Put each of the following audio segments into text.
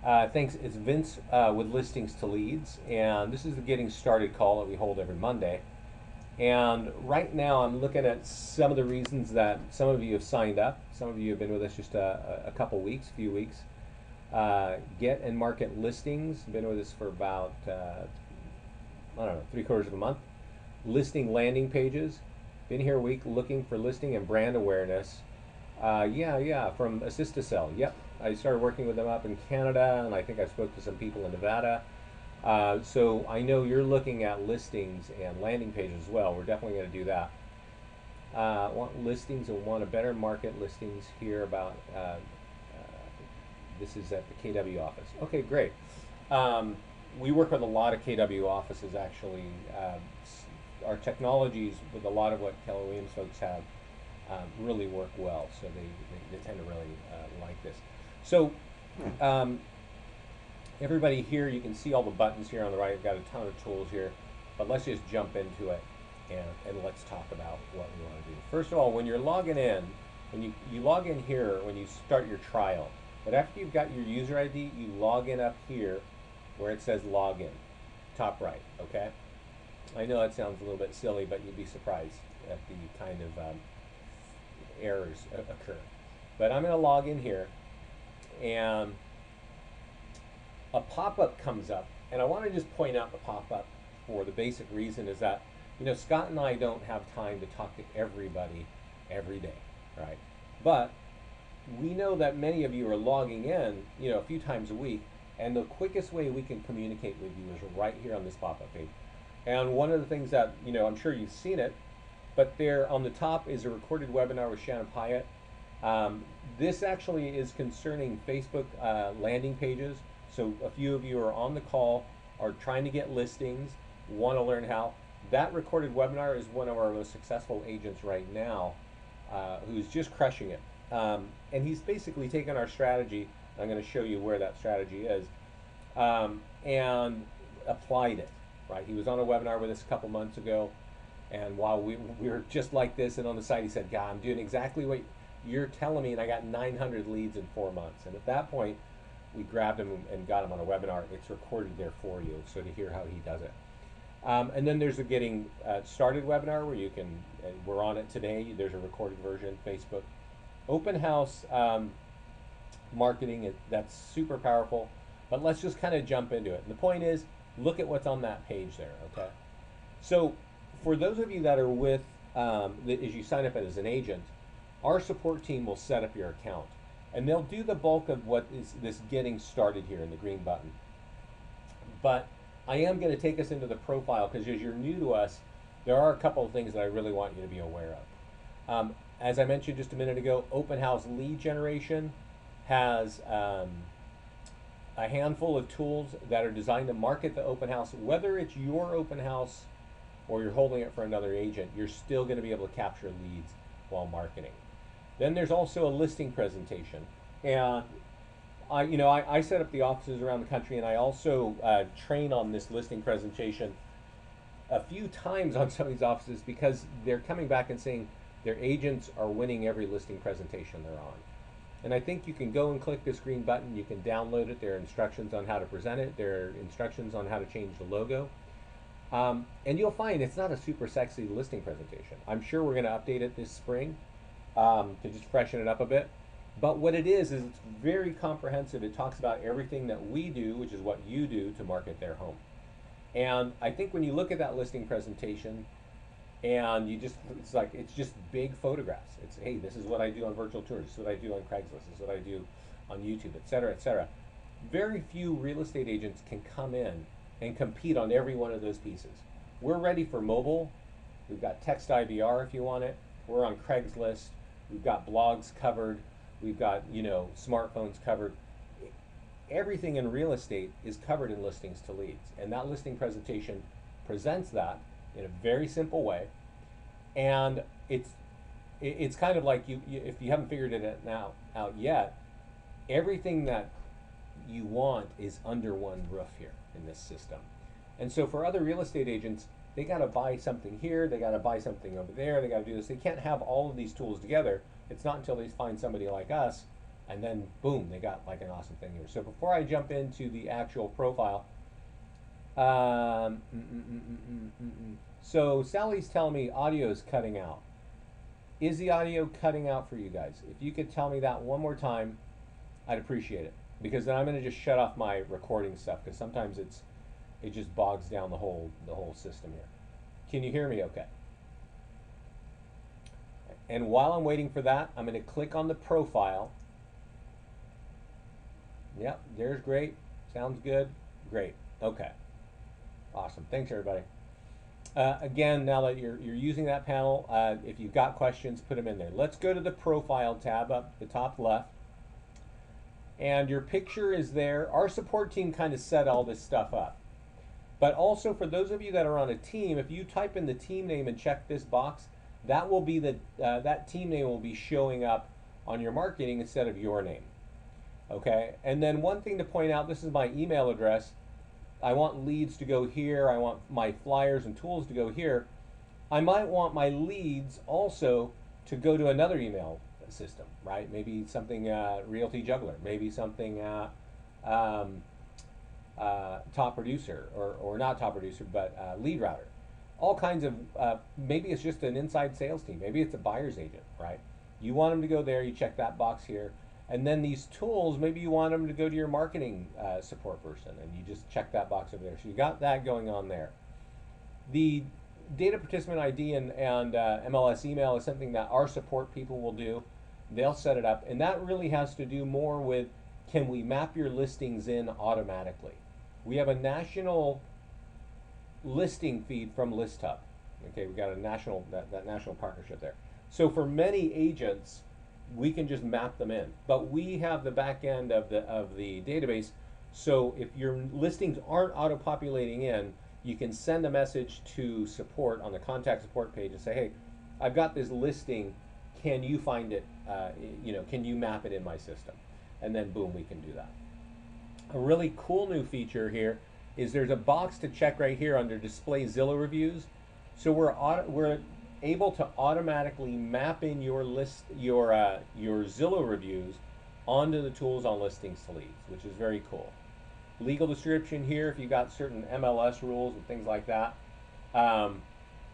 Thanks. It's Vince with Listings to Leads, and this is the Getting Started call that we hold every Monday. And right now, I'm looking at some of the reasons that some of you have signed up. Some of you have been with us just a couple weeks, few weeks. Get and market listings. Been with us for about I don't know, 3/4 of a month. Listing landing pages. Been here a week looking for listing and brand awareness. Yeah, from Assist to Sell. Yep, I started working with them up in Canada, and I think I spoke to some people in Nevada. So I know you're looking at listings and landing pages as well. We're definitely going to do that. Want listings and want a better market listings here about, this is at the KW office. Okay, great. We work with a lot of KW offices actually. Our technologies with a lot of what Keller Williams folks have really work well, so they tend to really like this. So everybody here, you can see all the buttons here on the right. We've got a ton of tools here, but let's just jump into it and let's talk about what we want to do. First of all, when you're logging in, when you log in here when you start your trial, but after you've got your user ID, you log in up here where it says login, top right, okay? I know that sounds a little bit silly, but you'd be surprised at the kind of errors occur. But I'm going to log in here, and a pop-up comes up, and I want to just point out the pop-up for the basic reason is that, you know, Scott and I don't have time to talk to everybody every day, right? But we know that many of you are logging in, you know, a few times a week, and the quickest way we can communicate with you is right here on this pop-up page. And one of the things that, you know, I'm sure you've seen it, but there on the top is a recorded webinar with Shannon Pyatt. This actually is concerning Facebook landing pages. So a few of you are on the call, are trying to get listings, want to learn how. That recorded webinar is one of our most successful agents right now, who's just crushing it. And he's basically taken our strategy, I'm going to show you where that strategy is, and applied it. Right, he was on a webinar with us a couple months ago, and while we were just like this, and on the side he said, "God, I'm doing exactly what you're telling me," and I got 900 leads in 4 months. And at that point, we grabbed him and got him on a webinar. It's recorded there for you, so to hear how he does it. And then there's a Getting Started webinar where you can, we're on it today. There's a recorded version, Facebook. Open house marketing, that's super powerful, but let's just kind of jump into it. And the point is, look at what's on that page there, okay? So for those of you that are with, as you sign up as an agent, our support team will set up your account. And they'll do the bulk of what is this getting started here in the green button. But I am going to take us into the profile because as you're new to us, there are a couple of things that I really want you to be aware of. As I mentioned just a minute ago, open house lead generation has a handful of tools that are designed to market the open house. Whether it's your open house or you're holding it for another agent, you're still going to be able to capture leads while marketing. Then there's also a listing presentation. And I set up the offices around the country, and I also train on this listing presentation a few times on some of these offices because they're coming back and saying their agents are winning every listing presentation they're on. And I think you can go and click this green button, you can download it, there are instructions on how to present it, there are instructions on how to change the logo. And you'll find it's not a super sexy listing presentation. I'm sure we're going to update it this spring to just freshen it up a bit. But what it is it's very comprehensive. It talks about everything that we do, which is what you do to market their home. And I think when you look at that listing presentation, and it's just big photographs. It's, hey, this is what I do on virtual tours, this is what I do on Craigslist, this is what I do on YouTube, et cetera, et cetera. Very few real estate agents can come in and compete on every one of those pieces. We're ready for mobile. We've got text IVR if you want it. We're on Craigslist. We've got blogs covered. We've got, you know, smartphones covered. Everything in real estate is covered in listings to leads. And that listing presentation presents that in a very simple way, and it's kind of like if you haven't figured it out yet, everything that you want is under one roof here in this system. And so for other real estate agents, they got to buy something here, they got to buy something over there, they got to do this. They can't have all of these tools together. It's not until they find somebody like us And then boom, they got like an awesome thing here. So before I jump into the actual profile, so Sally's telling me audio is cutting out. Is the audio cutting out for you guys? If you could tell me that one more time, I'd appreciate it. Because then I'm going to just shut off my recording stuff, because sometimes it just bogs down the whole system here. Can you hear me okay? And while I'm waiting for that, I'm going to click on the profile. Yep, there's great. Sounds good. Great. Okay. Awesome. Thanks, everybody. Again, now that you're using that panel, if you've got questions, put them in there. Let's go to the profile tab up the top left. And your picture is there. Our support team kind of set all this stuff up. But also for those of you that are on a team, if you type in the team name and check this box, that will be that team name will be showing up on your marketing instead of your name. Okay, and then one thing to point out, this is my email address. I want leads to go here. I want my flyers and tools to go here. I might want my leads also to go to another email system, right? Maybe something Realty Juggler, maybe something Top Producer, or not Top Producer, but Lead Router. All kinds of, maybe it's just an inside sales team. Maybe it's a buyer's agent, right? You want them to go there, you check that box here. And then these tools, maybe you want them to go to your marketing support person, and you just check that box over there. So you got that going on there. The data participant ID and MLS email is something that our support people will do. They'll set it up, and that really has to do more with, can we map your listings in automatically? We have a national listing feed from ListHub. Okay, we've got a national that national partnership there. So for many agents, we can just map them in, but we have the back end of the database. So if your listings aren't auto-populating in, you can send a message to support on the contact support page and say, hey, I've got this listing. Can you find it? Can you map it in my system? And then boom, we can do that. A really cool new feature here is there's a box to check right here under display Zillow reviews. So we're able to automatically map in your Zillow reviews onto the tools on listings to leads, which is very cool. Legal description here, if you got certain MLS rules and things like that,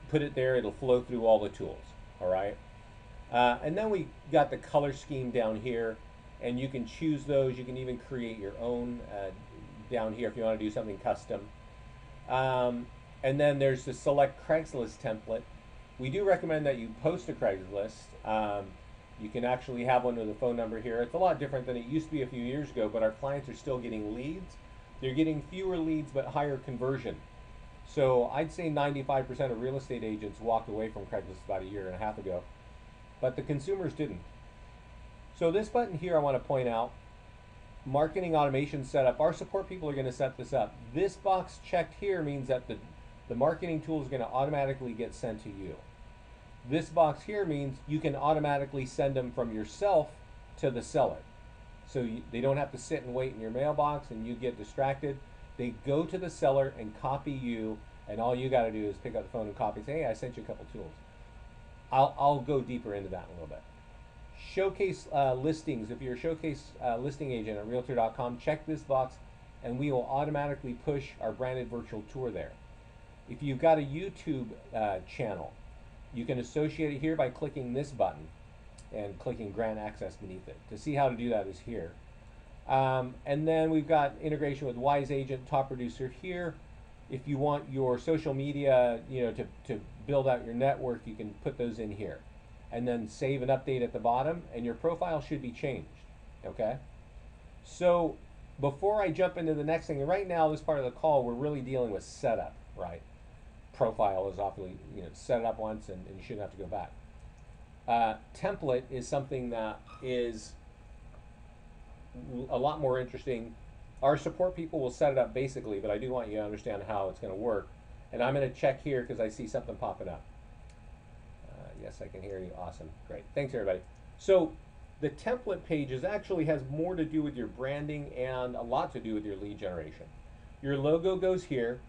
put it there, it'll flow through all the tools, all right? And then we got the color scheme down here, and you can choose those. You can even create your own down here if you want to do something custom. And then there's the select Craigslist template. We do recommend that you post a Craigslist. You can actually have one with a phone number here. It's a lot different than it used to be a few years ago, but our clients are still getting leads. They're getting fewer leads, but higher conversion. So I'd say 95% of real estate agents walked away from Craigslist about a year and a half ago, but the consumers didn't. So this button here, I want to point out, marketing automation setup. Our support people are going to set this up. This box checked here means that the marketing tool is going to automatically get sent to you. This box here means you can automatically send them from yourself to the seller. So they don't have to sit and wait in your mailbox and you get distracted. They go to the seller and copy you, and all you got to do is pick up the phone and copy, say, hey, I sent you a couple tools. I'll go deeper into that in a little bit. Showcase listings. If you're a showcase listing agent at Realtor.com, check this box and we will automatically push our branded virtual tour there. If you've got a YouTube channel, you can associate it here by clicking this button and clicking grant access beneath it. To see how to do that is here. And then we've got integration with Wise Agent, Top Producer here. If you want your social media, to build out your network, you can put those in here. And then save and update at the bottom, and your profile should be changed, okay? So before I jump into the next thing, and right now, this part of the call, we're really dealing with setup, right? Profile is awfully, set it up once and you shouldn't have to go back. Template is something that is a lot more interesting. Our support people will set it up basically, but I do want you to understand how it's going to work. And I'm going to check here because I see something popping up. Yes, I can hear you. Awesome. Great. Thanks, everybody. So the template pages actually has more to do with your branding and a lot to do with your lead generation. Your logo goes here.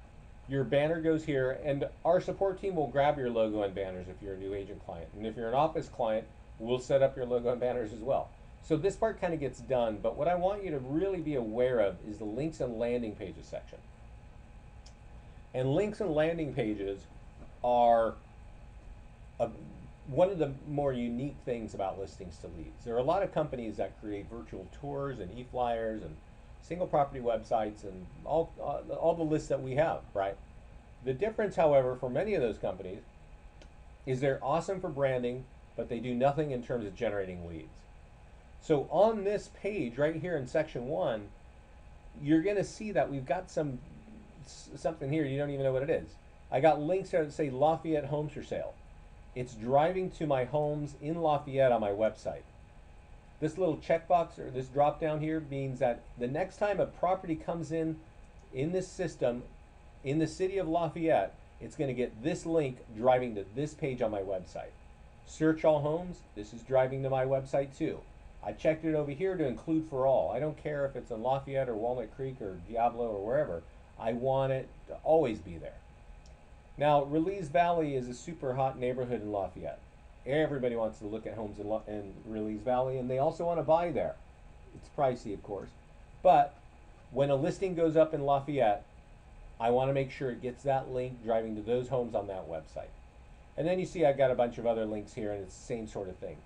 Your banner goes here, and our support team will grab your logo and banners if you're a new agent client. And if you're an office client, we'll set up your logo and banners as well. So this part kind of gets done, but what I want you to really be aware of is the links and landing pages section. And links and landing pages are a, one of the more unique things about listings to leads. There are a lot of companies that create virtual tours and e-flyers and single property websites and all the lists that we have, right? The difference, however, for many of those companies is they're awesome for branding, but they do nothing in terms of generating leads. So on this page right here in section 1, you're going to see that we've got something here you don't even know what it is. I got links there that say Lafayette homes for sale. It's driving to my homes in Lafayette on my website. This little checkbox or this drop down here means that the next time a property comes in this system in the city of Lafayette, it's going to get this link driving to this page on my website. Search all homes, this is driving to my website too. I checked it over here to include for all. I don't care if it's in Lafayette or Walnut Creek or Diablo or wherever. I want it to always be there. Now, Release Valley is a super hot neighborhood in Lafayette. Everybody wants to look at homes in Release Valley, and they also want to buy there. It's pricey, of course. But when a listing goes up in Lafayette, I want to make sure it gets that link driving to those homes on that website. And then you see I've got a bunch of other links here, and it's the same sort of thing.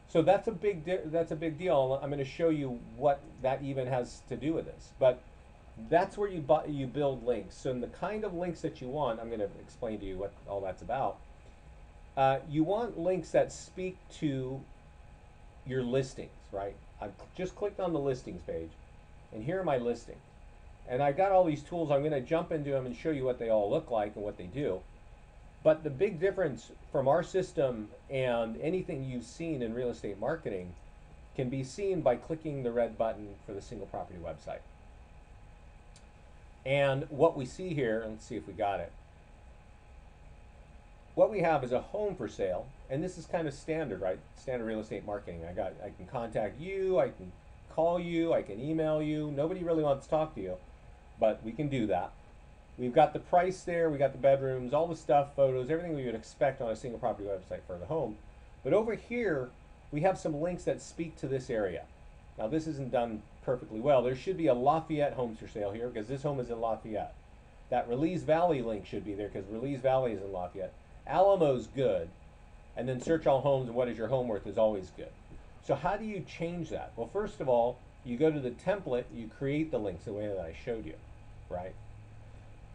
So that's a big deal. I'm going to show you what that even has to do with this. But that's where you build links. So in the kind of links that you want, I'm going to explain to you what all that's about. You want links that speak to your listings, right? I've just clicked on the listings page, and here are my listings. And I got all these tools. I'm going to jump into them and show you what they all look like and what they do. But the big difference from our system and anything you've seen in real estate marketing can be seen by clicking the red button for the single property website. And what we see here, and let's see if we got it. What we have is a home for sale, and this is kind of standard, right? Standard real estate marketing. I can contact you, I can call you, I can email you. Nobody really wants to talk to you, but we can do that. We've got the price there, we got the bedrooms, all the stuff, photos, everything we would expect on a single property website for the home. But over here, we have some links that speak to this area. Now this isn't done perfectly well. There should be a Lafayette homes for sale here because this home is in Lafayette. That Release Valley link should be there because Release Valley is in Lafayette. Alamo's good. And then search all homes and what is your home worth is always good. So how do you change that? Well, first of all, you go to the template, you create the links the way that I showed you, right?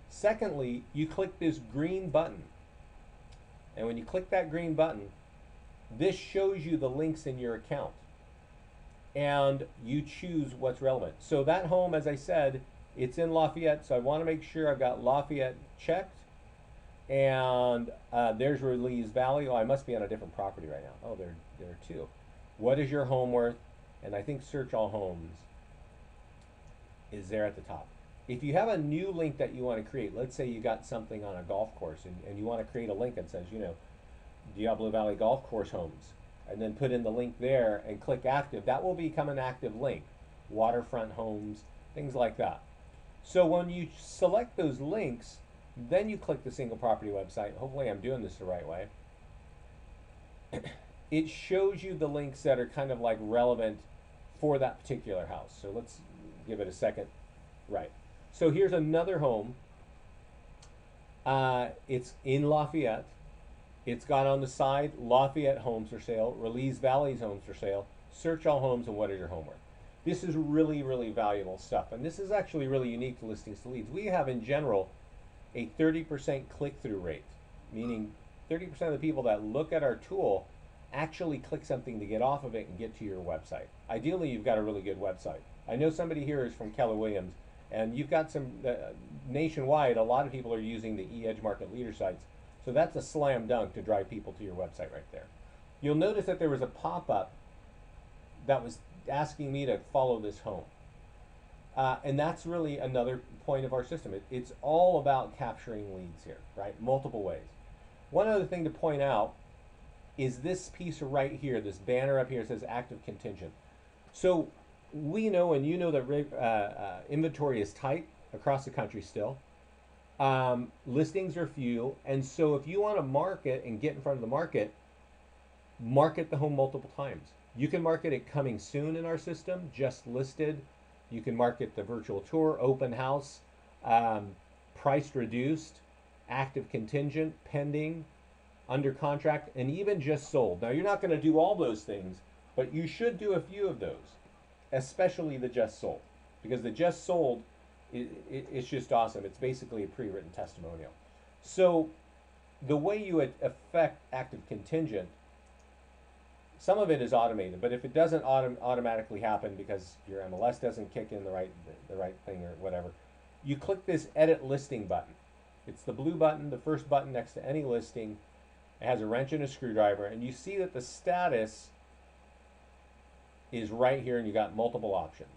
Secondly, you click this green button. And when you click that green button, this shows you the links in your account. And you choose what's relevant. So that home, as I said, it's in Lafayette, so I want to make sure I've got Lafayette checked. And there's Release Valley. Oh, I must be on a different property right now. Oh, there are two. What is your home worth? And I think search all homes is there at the top. If you have a new link that you want to create, let's say you got something on a golf course and you want to create a link that says, you know, Diablo Valley Golf Course homes, and then put in the link there and click active, that will become an active link. Waterfront homes, things like that. So when you select those links, then you click the single property website. Hopefully I'm doing this the right way. It shows you the links that are kind of like relevant for that particular house. So let's give it a second. Right. So here's another home. It's in Lafayette. It's got on the side Lafayette homes for sale, Release Valley's homes for sale, search all homes and what is your home worth. This is really, really valuable stuff. And this is actually really unique to Listings to Leads. We have in general a 30% click-through rate, meaning 30% of the people that look at our tool actually click something to get off of it and get to your website. Ideally, you've got a really good website. I know somebody here is from Keller Williams, and you've got some, nationwide, a lot of people are using the e-Edge market leader sites. So that's a slam dunk to drive people to your website right there. You'll notice that there was a pop-up that was asking me to follow this home. And that's really another point of our system. It's all about capturing leads here, right? Multiple ways. One other thing to point out is this piece right here, this banner up here says active contingent. So we know, and you know, that inventory is tight across the country still. Listings are few, and so if you want to market and get in front of the market, market the home multiple times. You can mark it coming soon in our system, just listed. You can mark it the virtual tour, open house, um, price reduced, active contingent, pending, under contract, and even just sold. Now, you're not going to do all those things, but you should do a few of those, especially the just sold, because the just sold, it's just awesome. It's basically a pre-written testimonial. So the way you would affect active contingent, some of it is automated, but if it doesn't automatically happen because your MLS doesn't kick in the right thing or whatever, you click this edit listing button. It's the blue button, the first button next to any listing. It has a wrench and a screwdriver, and you see that the status is right here, and you got multiple options.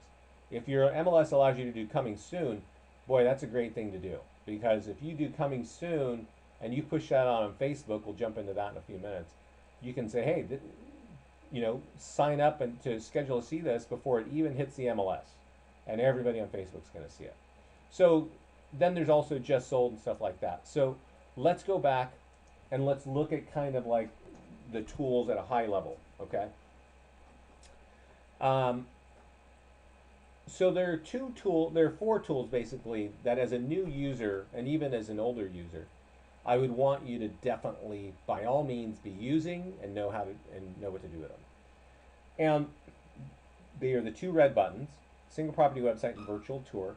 If your MLS allows you to do coming soon, boy, that's a great thing to do, because if you do coming soon and you push that on Facebook, we'll jump into that in a few minutes. You can say, hey, sign up and to schedule to see this before it even hits the MLS, and everybody on Facebook's going to see it. So then there's also just sold and stuff like that. So let's go back and let's look at kind of like the tools at a high level, okay? So there are four tools basically that as a new user and even as an older user, I would want you to definitely, by all means, be using and know what to do with them. And they are the two red buttons, single property website and virtual tour,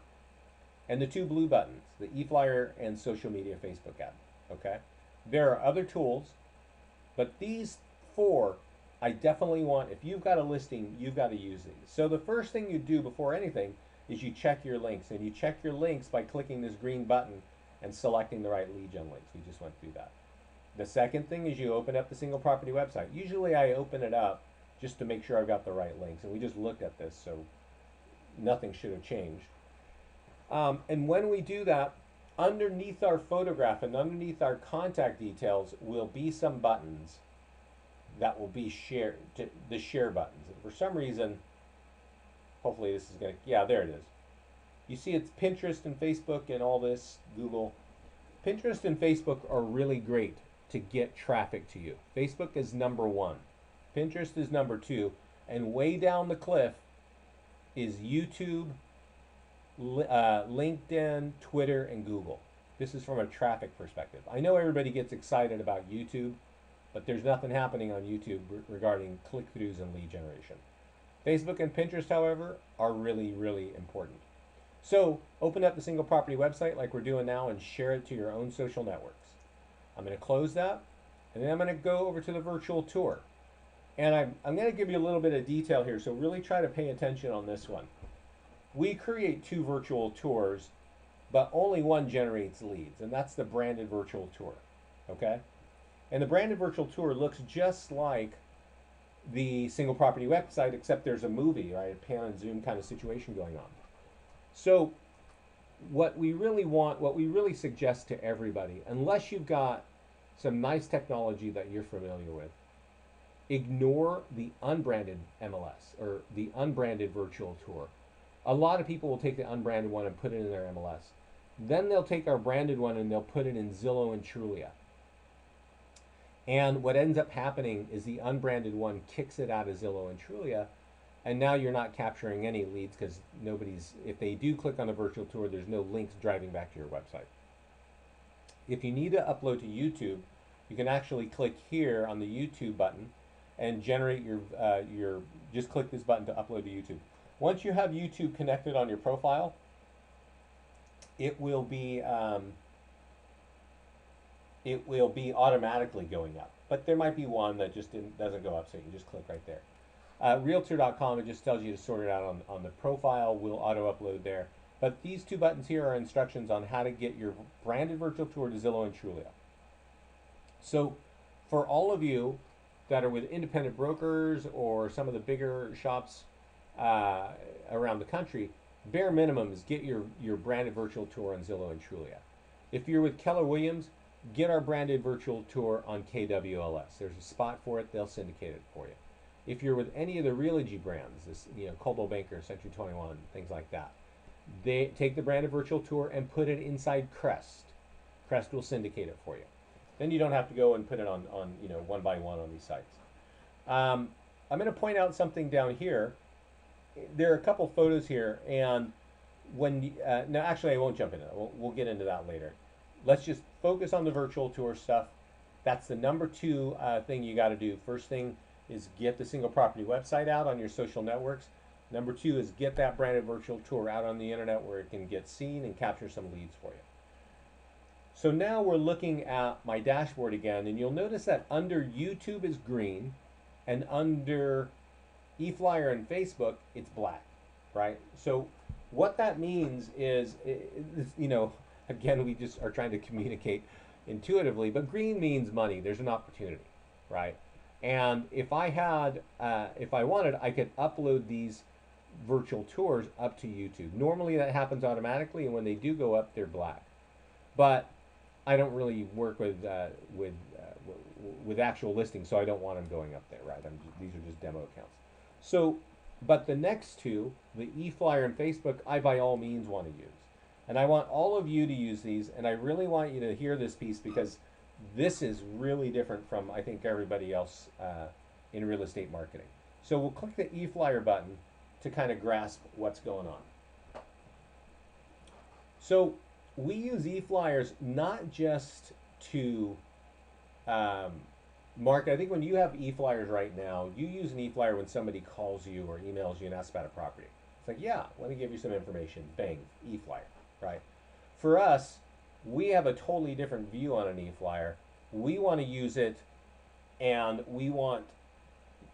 and the two blue buttons, the eFlyer and social media Facebook ad. Okay? There are other tools, but these four, I definitely want, if you've got a listing, you've got to use these. So the first thing you do before anything is you check your links, and you check your links by clicking this green button and selecting the right lead gen links. We just went through that. The second thing is you open up the single property website. Usually I open it up just to make sure I've got the right links, and we just looked at this, so nothing should have changed. And when we do that, underneath our photograph and underneath our contact details will be some buttons that will be the share buttons. And for some reason, hopefully this is going to, yeah, there it is. You see it's Pinterest and Facebook and all this, Google. Pinterest and Facebook are really great to get traffic to you. Facebook is number one. Pinterest is number two. And way down the cliff is YouTube, LinkedIn, Twitter, and Google. This is from a traffic perspective. I know everybody gets excited about YouTube, but there's nothing happening on YouTube regarding click-throughs and lead generation. Facebook and Pinterest, however, are really, really important. So open up the single property website like we're doing now and share it to your own social networks. I'm going to close that, and then I'm going to go over to the virtual tour. And I'm going to give you a little bit of detail here, so really try to pay attention on this one. We create two virtual tours, but only one generates leads, and that's the branded virtual tour, okay? And the branded virtual tour looks just like the single property website, except there's a movie, right? A pan and zoom kind of situation going on. So what we really suggest to everybody, unless you've got some nice technology that you're familiar with, ignore the unbranded MLS or the unbranded virtual tour. A lot of people will take the unbranded one and put it in their MLS. Then they'll take our branded one and they'll put it in Zillow and Trulia. And what ends up happening is the unbranded one kicks it out of Zillow and Trulia, and now you're not capturing any leads because if they do click on a virtual tour, there's no links driving back to your website. If you need to upload to YouTube, you can actually click here on the YouTube button and generate just click this button to upload to YouTube. Once you have YouTube connected on your profile, it will be automatically going up. But there might be one that just doesn't go up, so you can just click right there. Realtor.com, it just tells you to sort it out on the profile. We'll auto-upload there. But these two buttons here are instructions on how to get your branded virtual tour to Zillow and Trulia. So for all of you that are with independent brokers or some of the bigger shops around the country, bare minimum is get your branded virtual tour on Zillow and Trulia. If you're with Keller Williams, get our branded virtual tour on KWLS. There's a spot for it. They'll syndicate it for you. If you're with any of the Realogy brands, Coldwell Banker, Century 21, things like that, they take the branded virtual tour and put it inside Crest. Crest will syndicate it for you. Then you don't have to go and put it on one by one on these sites. I'm going to point out something down here. There are a couple photos here, and no, actually, I won't jump into that. We'll get into that later. Let's just focus on the virtual tour stuff. That's the number two thing you got to do. First thing is get the single property website out on your social networks. Number two is get that branded virtual tour out on the internet where it can get seen and capture some leads for you. So now we're looking at my dashboard again, and you'll notice that under YouTube is green, and under eFlyer and Facebook, it's black, right? So what that means is, again, we just are trying to communicate intuitively, but green means money. There's an opportunity, right? And if I wanted, I could upload these virtual tours up to YouTube. Normally that happens automatically, and when they do go up, they're black. But I don't really work with actual listings, so I don't want them going up there, right? These are just demo accounts. So, but the next two, the eFlyer and Facebook, I by all means want to use. And I want all of you to use these, and I really want you to hear this piece because this is really different from, I think, everybody else in real estate marketing. So we'll click the eFlyer button to kind of grasp what's going on. So we use eFlyers not just to market. I think when you have eFlyers right now, you use an eFlyer when somebody calls you or emails you and asks about a property. It's like, yeah, let me give you some information. Bang, eFlyer, right? For us, we have a totally different view on an eFlyer. We want to use it, and we want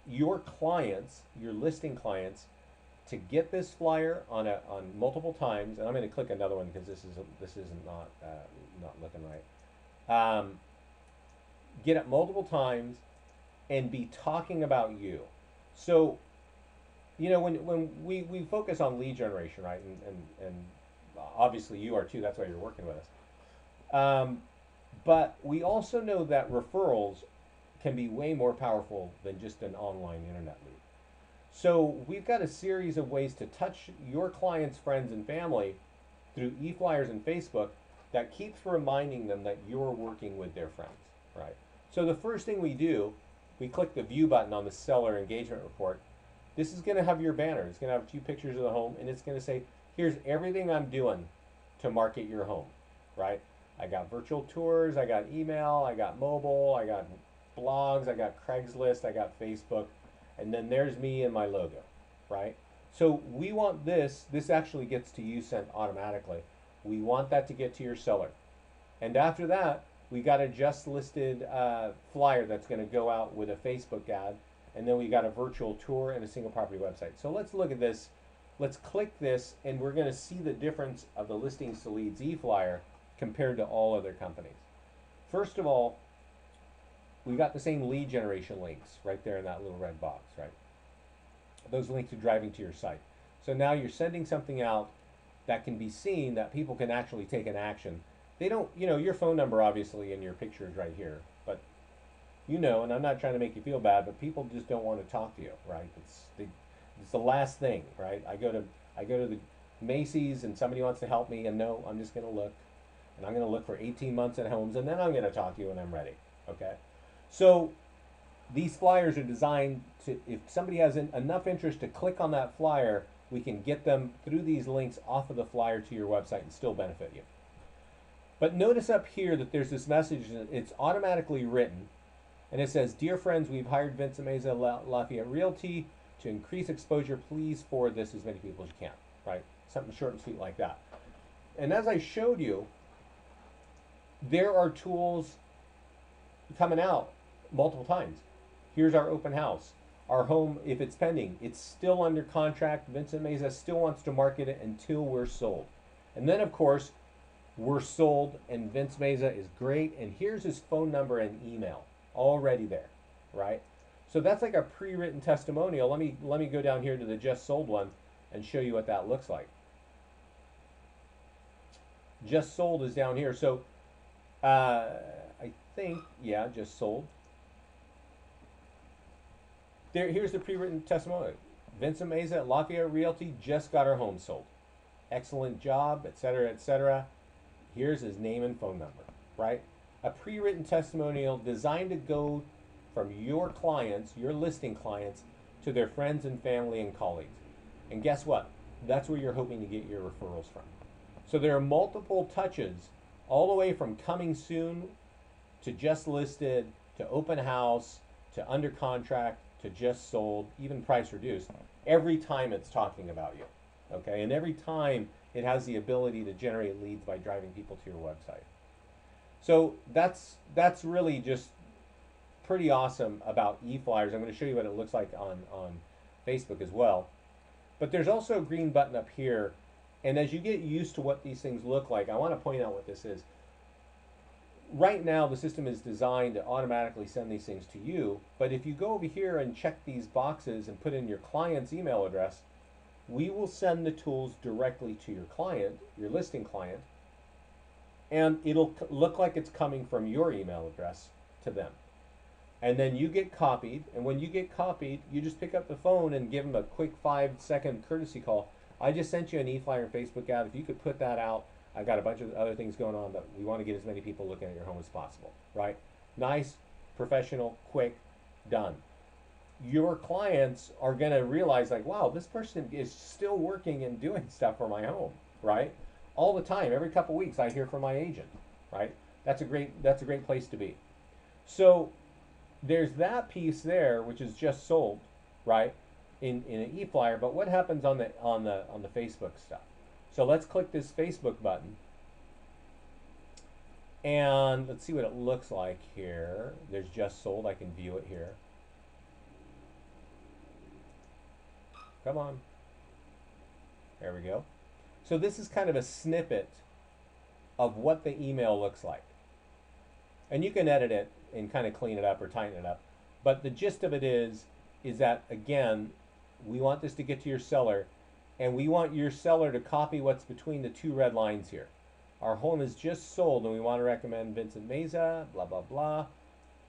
your clients, your listing clients, to get this flyer on multiple times. And I'm going to click another one because this is not looking right. Get it multiple times and be talking about you. So, when we focus on lead generation, right? And obviously you are too, that's why you're working with us. But we also know that referrals can be way more powerful than just an online internet lead. So we've got a series of ways to touch your clients, friends, and family through eFlyers and Facebook that keeps reminding them that you're working with their friends, right? So the first thing we do, we click the view button on the seller engagement report. This is going to have your banner. It's going to have a few pictures of the home, and it's going to say, here's everything I'm doing to market your home, right? I got virtual tours, I got email, I got mobile, I got blogs, I got Craigslist, I got Facebook, and then there's me and my logo, right? So we want this actually gets to you sent automatically. We want that to get to your seller. And after that, we got a just listed flyer that's going to go out with a Facebook ad, and then we got a virtual tour and a single property website. So let's look at this. Let's click this, and we're going to see the difference of the listings to leads eFlyer compared to all other companies. First of all, we got the same lead generation links right there in that little red box, right? Those links are driving to your site. So now you're sending something out that can be seen, that people can actually take an action. They don't, your phone number obviously in your picture is right here, but and I'm not trying to make you feel bad, but people just don't want to talk to you, right? It's the last thing, right? I go to the Macy's and somebody wants to help me, and no, I'm just going to look, and I'm going to look for 18 months at homes, and then I'm going to talk to you when I'm ready, okay? So these flyers are designed to, if somebody has enough interest to click on that flyer, we can get them through these links off of the flyer to your website and still benefit you. But notice up here that there's this message, it's automatically written, and it says, "Dear friends, we've hired Vincent Meza Lafayette Realty to increase exposure. Please forward this as many people as you can," right? Something short and sweet like that. And as I showed you, there are tools coming out multiple times. Here's our open house. Our home, if it's pending, it's still under contract. Vincent Meza still wants to market it until we're sold. And then, of course, we're sold, and Vince Meza is great, and here's his phone number and email already there, right? So that's like a pre-written testimonial. Let me go down here to the just sold one and show you what that looks like. Just sold is down here. So I think, yeah, just sold. Here's the pre-written testimonial. Vincent Meza at Lafayette Realty just got our home sold. Excellent job, etc., etc. Here's his name and phone number, right? A pre-written testimonial designed to go from your clients, your listing clients, to their friends and family and colleagues. And guess what? That's where you're hoping to get your referrals from. So there are multiple touches all the way from coming soon to just listed to open house to under contract to just sold, even price reduced, every time it's talking about you. Okay, and every time it has the ability to generate leads by driving people to your website. So that's really just pretty awesome about e-flyers. I'm going to show you what it looks like on Facebook as well. But there's also a green button up here, and as you get used to what these things look like, I want to point out what this is. Right now, the system is designed to automatically send these things to you, but if you go over here and check these boxes and put in your client's email address, we will send the tools directly to your client, your listing client, and it'll look like it's coming from your email address to them. And then you get copied, and when you get copied, you just pick up the phone and give them a quick 5-second courtesy call. I just sent you an e-flyer Facebook ad. If you could put that out, I've got a bunch of other things going on, but we want to get as many people looking at your home as possible, right? Nice, professional, quick, done. Your clients are going to realize, like, wow, this person is still working and doing stuff for my home, right? All the time, every couple weeks, I hear from my agent, right? That's a great place to be. So there's that piece there, which is just sold, right, in an e-flyer. But what happens on the Facebook stuff? So let's click this Facebook button, and let's see what it looks like here. There's just sold. I can view it here. Come on. There we go. So this is kind of a snippet of what the email looks like. And you can edit it and kind of clean it up or tighten it up. But the gist of it is that, again, we want this to get to your seller, and we want your seller to copy what's between the two red lines here. Our home is just sold, and we want to recommend Vincent Meza, blah, blah, blah.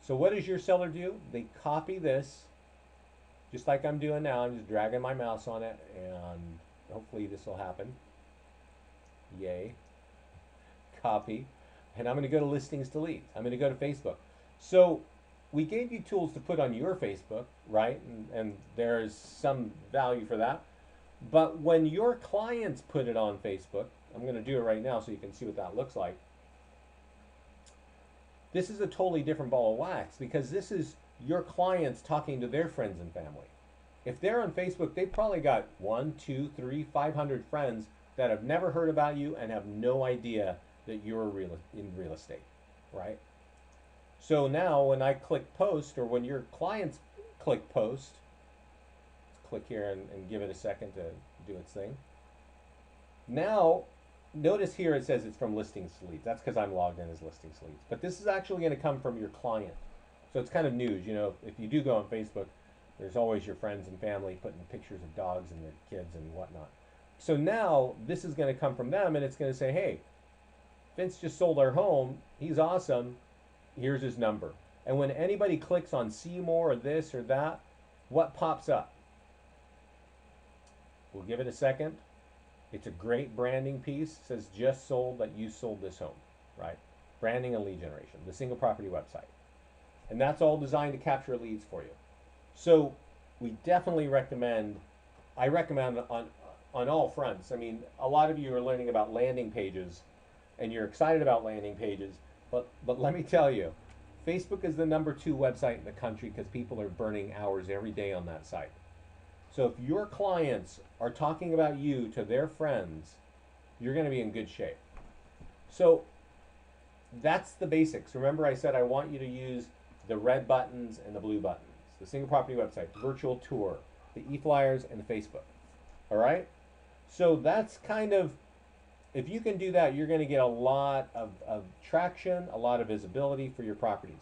So what does your seller do? They copy this, just like I'm doing now. I'm just dragging my mouse on it, and hopefully this will happen. Yay. Copy. And I'm going to go to listings to leads. I'm going to go to Facebook. So we gave you tools to put on your Facebook, right? And there's some value for that. But when your clients put it on Facebook, I'm going to do it right now so you can see what that looks like. This is a totally different ball of wax, because this is your clients talking to their friends and family. If they're on Facebook, they've probably got 1, 2, 3, 500 friends that have never heard about you and have no idea that you're in real estate, right? So now when I click post, or when your clients click post, let's click here and give it a second to do its thing. Now, notice here it says it's from listings to leads. That's because I'm logged in as listings to leads. But this is actually going to come from your client. So it's kind of news. You know, if you do go on Facebook, there's always your friends and family putting pictures of dogs and their kids and whatnot. So now this is going to come from them, and it's going to say, hey, Vince just sold our home. He's awesome. Here's his number. And when anybody clicks on see more or this or that, what pops up? We'll give it a second. It's a great branding piece. It says just sold, that you sold this home, right? Branding and lead generation, the single property website. And that's all designed to capture leads for you. So we definitely recommend, I recommend on all fronts. I mean, a lot of you are learning about landing pages, and you're excited about landing pages, but let me tell you, Facebook is the #2 website in the country because people are burning hours every day on that site. So if your clients are talking about you to their friends, you're going to be in good shape. So that's the basics. Remember, I said I want you to use the red buttons and the blue buttons. The single property website, the virtual tour, the e-flyers, and the Facebook. All right? So that's kind of, if you can do that, you're going to get a lot of traction, a lot of visibility for your properties.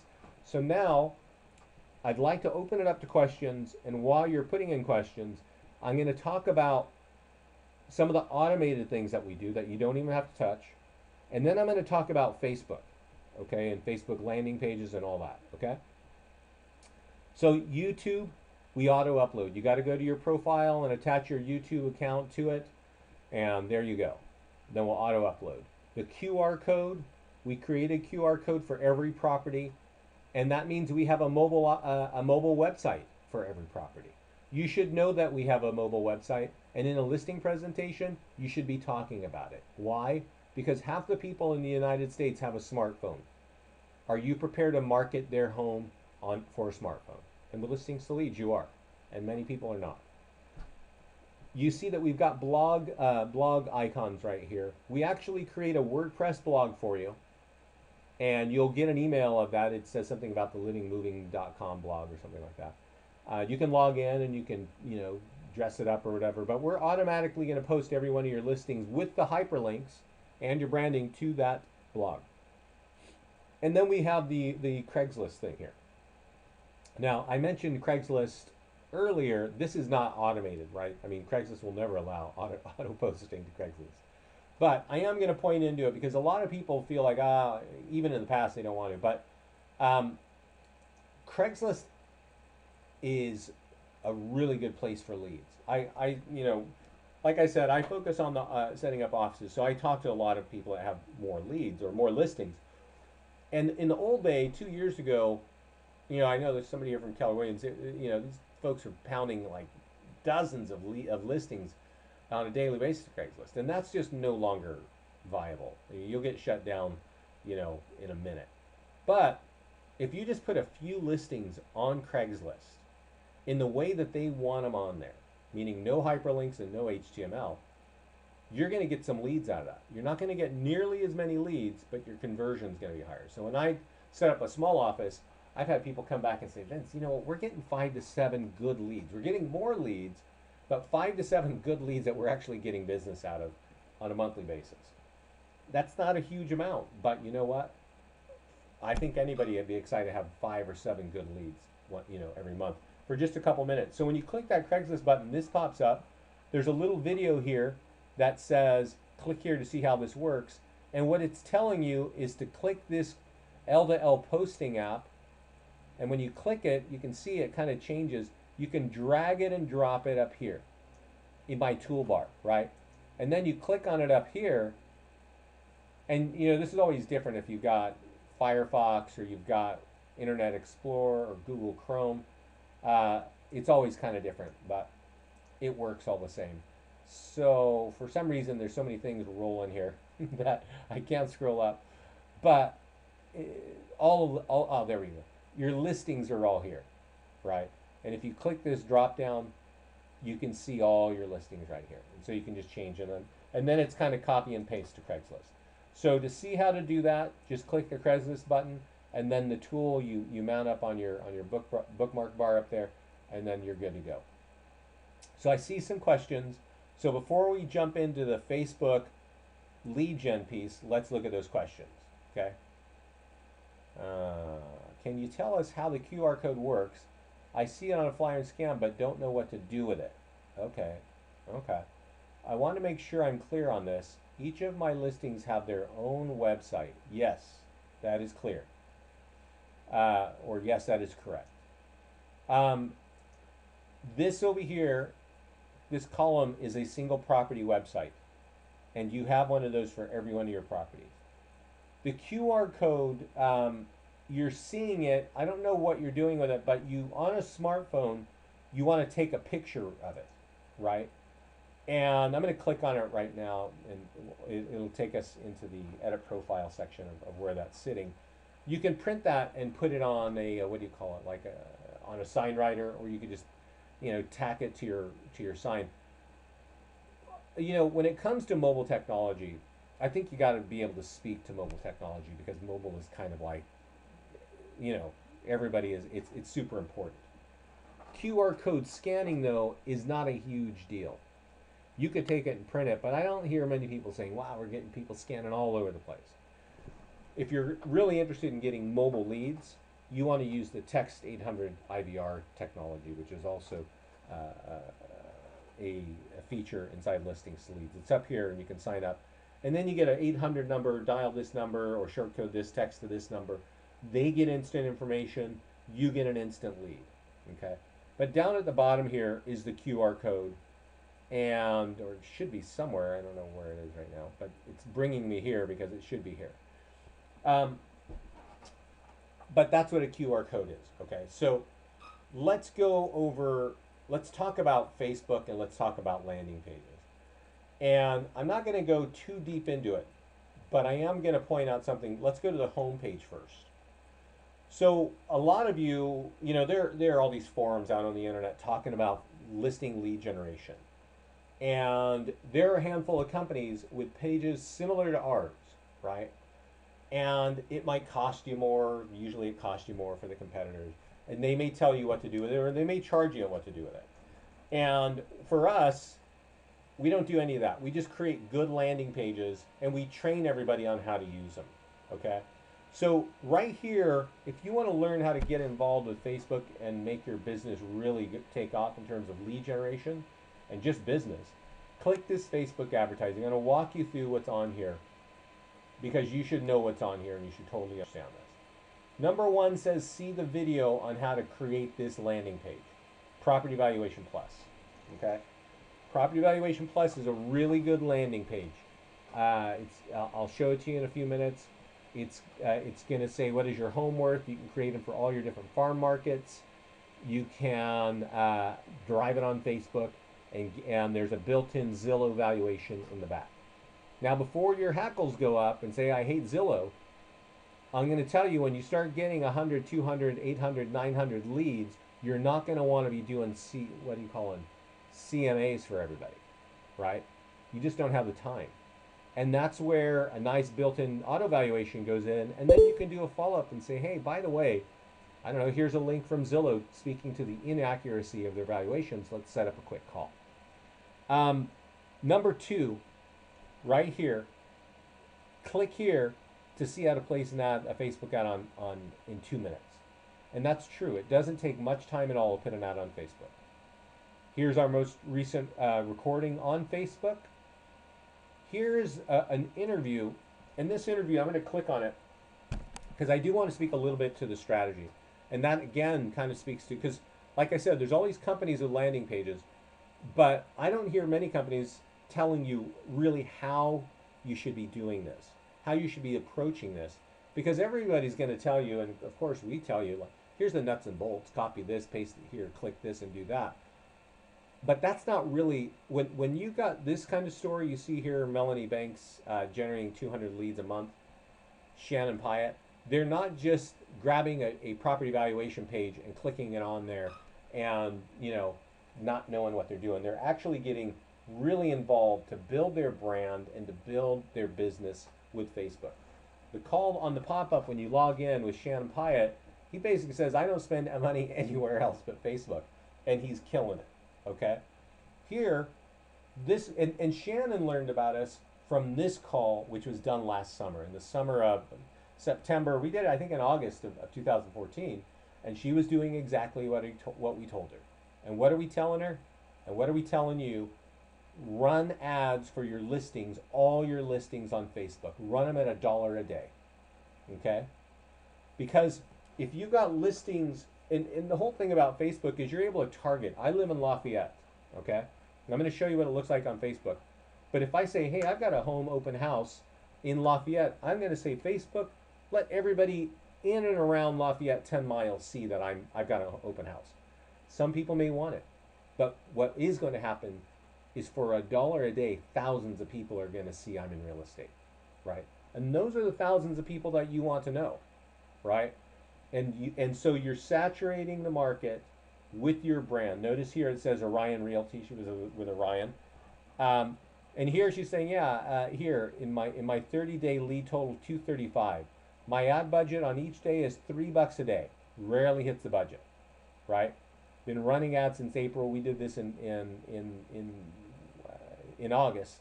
So now, I'd like to open it up to questions, and while you're putting in questions, I'm going to talk about some of the automated things that we do that you don't even have to touch, and then I'm going to talk about Facebook, okay, and Facebook landing pages and all that, okay? So YouTube, we auto-upload. You got to go to your profile and attach your YouTube account to it, and there you go. Then we'll auto-upload. The QR code, we create a QR code for every property, and that means we have a mobile website for every property. You should know that we have a mobile website, and in a listing presentation, you should be talking about it. Why? Because half the people in the United States have a smartphone. Are you prepared to market their home for a smartphone? And with listings to leads, you are, and many people are not. You see that we've got blog icons right here. We actually create a WordPress blog for you, and you'll get an email of that. It says something about the livingmoving.com blog or something like that. You can log in and you can, dress it up or whatever, but we're automatically going to post every one of your listings with the hyperlinks and your branding to that blog. And then we have the Craigslist thing here. Now, I mentioned Craigslist earlier. This is not automated, right? I mean, Craigslist will never allow auto posting to Craigslist. But I am going to point into it because a lot of people feel like, even in the past, they don't want to. But Craigslist is a really good place for leads. Like I said, I focus on the setting up offices. So I talk to a lot of people that have more leads or more listings. And in the old day, 2 years ago, I know there's somebody here from Keller Williams. These folks are pounding like dozens of listings on a daily basis to Craigslist, and that's just no longer viable. You'll get shut down, in a minute. But if you just put a few listings on Craigslist in the way that they want them on there, meaning no hyperlinks and no HTML, you're going to get some leads out of that. You're not going to get nearly as many leads, but your conversion is going to be higher. So when I set up a small office, I've had people come back and say, Vince, we're getting 5 to 7 good leads. We're getting more leads, but 5 to 7 good leads that we're actually getting business out of on a monthly basis. That's not a huge amount, but you know what? I think anybody would be excited to have 5 or 7 good leads, every month for just a couple minutes. So when you click that Craigslist button, this pops up. There's a little video here that says, click here to see how this works. And what it's telling you is to click this L2L posting app. And when you click it, you can see it kind of changes. You can drag it and drop it up here in my toolbar, right? And then you click on it up here. And this is always different if you've got Firefox or you've got Internet Explorer or Google Chrome. It's always kind of different, but it works all the same. So for some reason, there's so many things rolling here that I can't scroll up. But oh, there we go. Your listings are all here, right? And if you click this drop down, you can see all your listings right here. And so you can just change them. And then it's kind of copy and paste to Craigslist. So to see how to do that, just click the Craigslist button, and then the tool you mount up on your bookmark bar up there, and then you're good to go. So I see some questions. So before we jump into the Facebook lead gen piece, let's look at those questions, okay? Can you tell us how the QR code works? I see it on a flyer and scan, but don't know what to do with it. Okay. I want to make sure I'm clear on this. Each of my listings have their own website. Yes, that is clear. Or yes, that is correct. This over here, this column is a single property website, and you have one of those for every one of your properties. The QR code, you're seeing it. I don't know what you're doing with it, but on a smartphone, you want to take a picture of it, right? And I'm going to click on it right now, and it'll take us into the edit profile section of where that's sitting. You can print that and put it on a, what do you call it, like on a sign writer, or you could just, tack it to your sign. When it comes to mobile technology, I think you got to be able to speak to mobile technology, because mobile is kind of like, everybody is, it's super important. QR code scanning, though, is not a huge deal. You could take it and print it, but I don't hear many people saying, wow, we're getting people scanning all over the place. If you're really interested in getting mobile leads, you want to use the Text 800 IVR technology, which is also a feature inside Listings to Leads. It's up here, and you can sign up. And then you get an 800 number, dial this number, or shortcode this text to this number. They get instant information. You get an instant lead, okay? But down at the bottom here is the QR code, or it should be somewhere. I don't know where it is right now, but it's bringing me here because it should be here. But that's what a QR code is, okay? So let's go over let's talk about Facebook and let's talk about landing pages. And I'm not going to go too deep into it, but I am going to point out something. Let's go to the home page first. So a lot of you, there are all these forums out on the internet talking about listing lead generation. And there are a handful of companies with pages similar to ours, right? And it might cost you more. Usually it costs you more for the competitors. And they may tell you what to do with it, or they may charge you on what to do with it. And for us, we don't do any of that. We just create good landing pages and we train everybody on how to use them, okay? So right here, if you want to learn how to get involved with Facebook and make your business really take off in terms of lead generation and just business, click this Facebook advertising. I'm going to walk you through what's on here because you should know what's on here and you should totally understand this. Number one says see the video on how to create this landing page. Property Valuation Plus, okay? Property Valuation Plus is a really good landing page. I'll show it to you in a few minutes. It's going to say what is your home worth. You can create them for all your different farm markets. You can drive it on Facebook, and there's a built-in Zillow valuation in the back. Now, before your hackles go up and say, I hate Zillow, I'm going to tell you when you start getting 100, 200, 800, 900 leads, you're not going to want to be doing CMAs for everybody, right? You just don't have the time. And that's where a nice built-in auto valuation goes in, and then you can do a follow-up and say, hey, by the way, I don't know, here's a link from Zillow speaking to the inaccuracy of their valuations. Let's set up a quick call. Number two, right here, click here to see how to place an ad, a Facebook ad in 2 minutes. And that's true. It doesn't take much time at all to put an ad on Facebook. Here's our most recent recording on Facebook. Here's an interview. In this interview, I'm going to click on it because I do want to speak a little bit to the strategy. And that, again, kind of speaks to, because like I said, there's all these companies with landing pages, but I don't hear many companies telling you really how you should be doing this, how you should be approaching this, because everybody's going to tell you, and of course we tell you, like, here's the nuts and bolts, copy this, paste it here, click this and do that. But that's not really, when you got this kind of story, you see here Melanie Banks generating 200 leads a month, Shannon Pyatt, they're not just grabbing a property valuation page and clicking it on there and, not knowing what they're doing. They're actually getting really involved to build their brand and to build their business with Facebook. The call on the pop-up when you log in with Shannon Pyatt, he basically says, I don't spend money anywhere else but Facebook, and he's killing it. Okay, here, this, and Shannon learned about us from this call, which was done last summer, in the summer of September. We did it, I think, in August of 2014, and she was doing exactly what we told her. And what are we telling her? And what are we telling you? Run ads for your listings, all your listings on Facebook. Run them at $1 a day, okay? Because if you've got listings, and the whole thing about Facebook is you're able to target. I live in Lafayette, okay? And I'm going to show you what it looks like on Facebook. But if I say, hey, I've got a home open house in Lafayette, I'm going to say, Facebook, let everybody in and around Lafayette 10 miles see that I've got an open house. Some people may want it. But what is going to happen is for $1 a day, thousands of people are going to see I'm in real estate, right? And those are the thousands of people that you want to know, right? And so you're saturating the market with your brand. Notice here it says Orion Realty. She was with Orion. And here she's saying, here in my 30-day lead total 235. My ad budget on each day is $3 a day. Rarely hits the budget, right? Been running ads since April. We did this in August.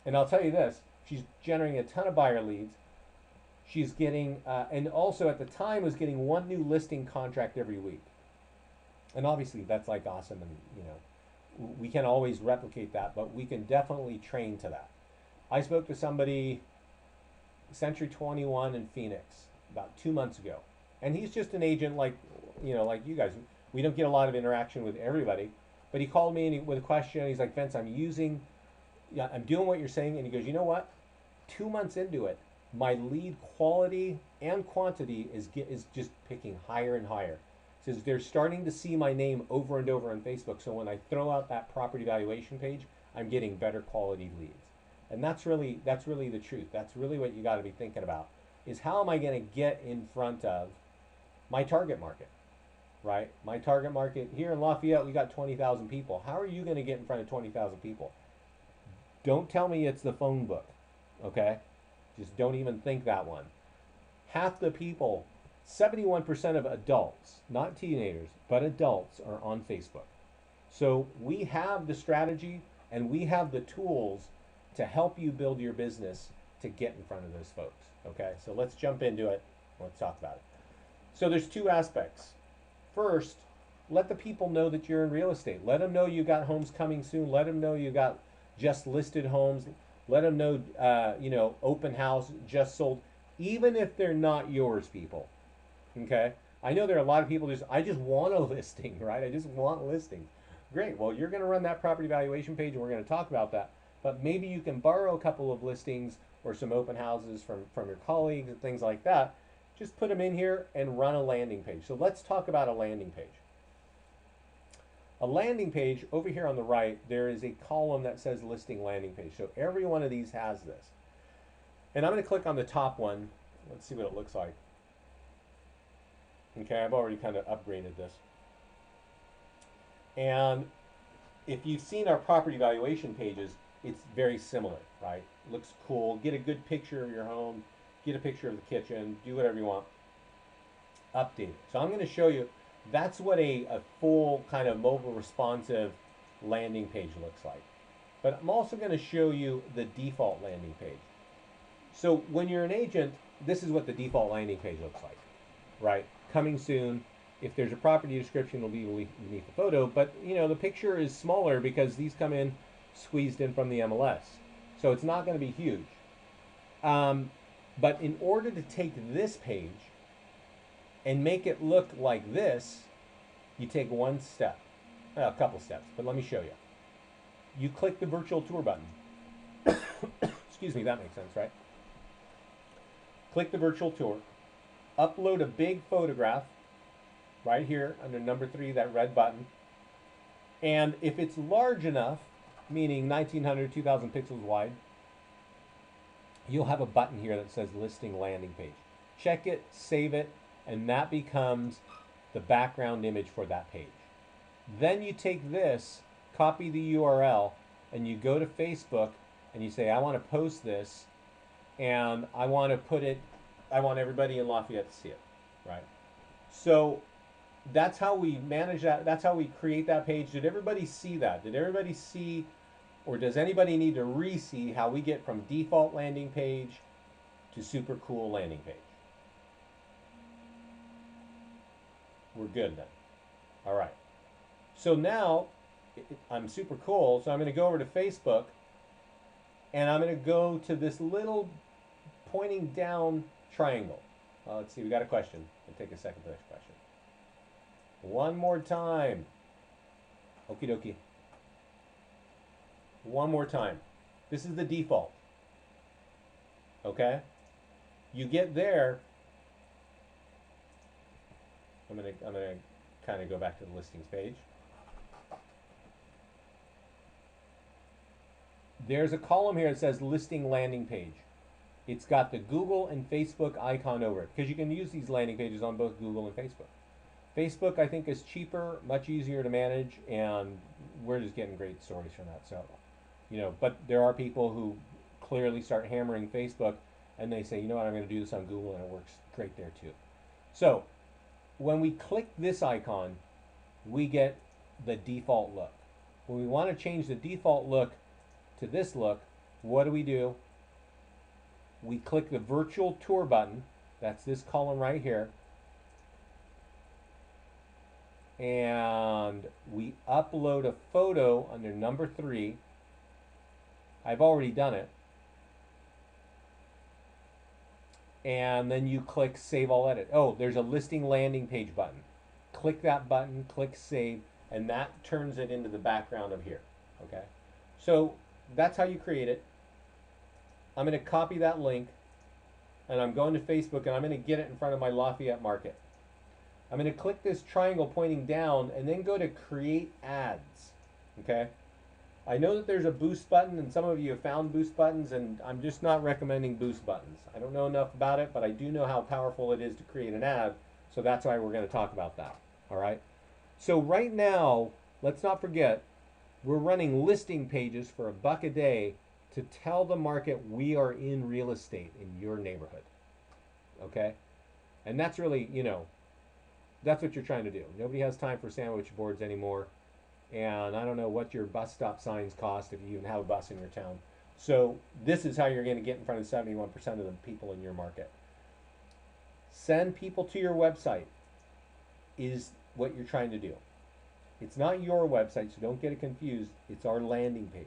And I'll tell you this, she's generating a ton of buyer leads. She's getting, and also at the time was getting one new listing contract every week. And obviously that's like awesome, and we can always replicate that, but we can definitely train to that. I spoke to somebody, Century 21 in Phoenix, about 2 months ago. And he's just an agent like you guys. We don't get a lot of interaction with everybody, but he called me with a question. He's like, Vince, I'm doing what you're saying. And he goes, you know what? 2 months into it, my lead quality and quantity is just picking higher and higher. Because they're starting to see my name over and over on Facebook. So when I throw out that property valuation page, I'm getting better quality leads. And that's really the truth. That's really what you got to be thinking about, is how am I going to get in front of my target market, right? My target market here in Lafayette, we got 20,000 people. How are you going to get in front of 20,000 people? Don't tell me it's the phone book, okay? Just don't even think that one. Half the people, 71% of adults, not teenagers, but adults, are on Facebook. So we have the strategy and we have the tools to help you build your business to get in front of those folks. Okay, so let's jump into it. Let's talk about it. So there's two aspects. First, let the people know that you're in real estate. Let them know you got homes coming soon. Let them know you got just listed homes. Let them know, open house, just sold, even if they're not yours, people. Okay, I know there are a lot of people I just want a listing, right? I just want listings. Great. Well, you're going to run that property valuation page, and we're going to talk about that. But maybe you can borrow a couple of listings or some open houses from your colleagues and things like that. Just put them in here and run a landing page. So let's talk about a landing page. A landing page, over here on the right, there is a column that says listing landing page. So every one of these has this. And I'm going to click on the top one. Let's see what it looks like. Okay, I've already kind of upgraded this. And if you've seen our property valuation pages, it's very similar, right? Looks cool. Get a good picture of your home. Get a picture of the kitchen. Do whatever you want. Update it. So I'm going to show you, that's what a full kind of mobile responsive landing page looks like. But I'm also going to show you the default landing page. So when you're an agent, this is what the default landing page looks like, right? Coming soon. If there's a property description, it'll be beneath the photo, but the picture is smaller because these come in squeezed in from the MLS. So it's not going to be huge. But in order to take this page and make it look like this, you take one step, a couple steps, but let me show you. You click the virtual tour button. Excuse me, that makes sense, right? Click the virtual tour, upload a big photograph right here under number 3, that red button. And if it's large enough, meaning 1900, 2000 pixels wide, you'll have a button here that says listing landing page. Check it, save it, and that becomes the background image for that page. Then you take this, copy the URL, and you go to Facebook and you say, I want to post this, and I want everybody in Lafayette to see it, right? So that's how we manage that. That's how we create that page. Did everybody see that? Did everybody see, or does anybody need to re-see how we get from default landing page to super cool landing page? We're good then. All right. So now I'm super cool. So I'm going to go over to Facebook and I'm going to go to this little pointing down triangle. Let's see. We got a question. It'll take a second for this question. One more time. Okie dokie. One more time. This is the default. Okay? You get there. I'm gonna kind of go back to the listings page. There's a column here that says listing landing page. It's got the Google and Facebook icon over it, because you can use these landing pages on both Google and Facebook. Facebook, I think, is cheaper, much easier to manage, and we're just getting great stories from that. So, but there are people who clearly start hammering Facebook, and they say, you know what, I'm going to do this on Google, and it works great there too. So, when we click this icon, we get the default look. When we want to change the default look to this look, what do? We click the virtual tour button. That's this column right here. And we upload a photo under number 3. I've already done it. And then you click Save All Edit. Oh, there's a listing landing page button. Click that button, click Save, and that turns it into the background of here. Okay? So that's how you create it. I'm going to copy that link, and I'm going to Facebook, and I'm going to get it in front of my Lafayette market. I'm going to click this triangle pointing down and then go to create ads. Okay. I know that there's a boost button, and some of you have found boost buttons, and I'm just not recommending boost buttons. I don't know enough about it, but I do know how powerful it is to create an ad, so that's why we're going to talk about that. All right. So right now, let's not forget, we're running listing pages for $1 a day to tell the market we are in real estate in your neighborhood. Okay? And that's really, that's what you're trying to do. Nobody has time for sandwich boards anymore. And I don't know what your bus stop signs cost if you even have a bus in your town. So this is how you're going to get in front of 71% of the people in your market. Send people to your website is what you're trying to do. It's not your website, so don't get it confused. It's our landing page.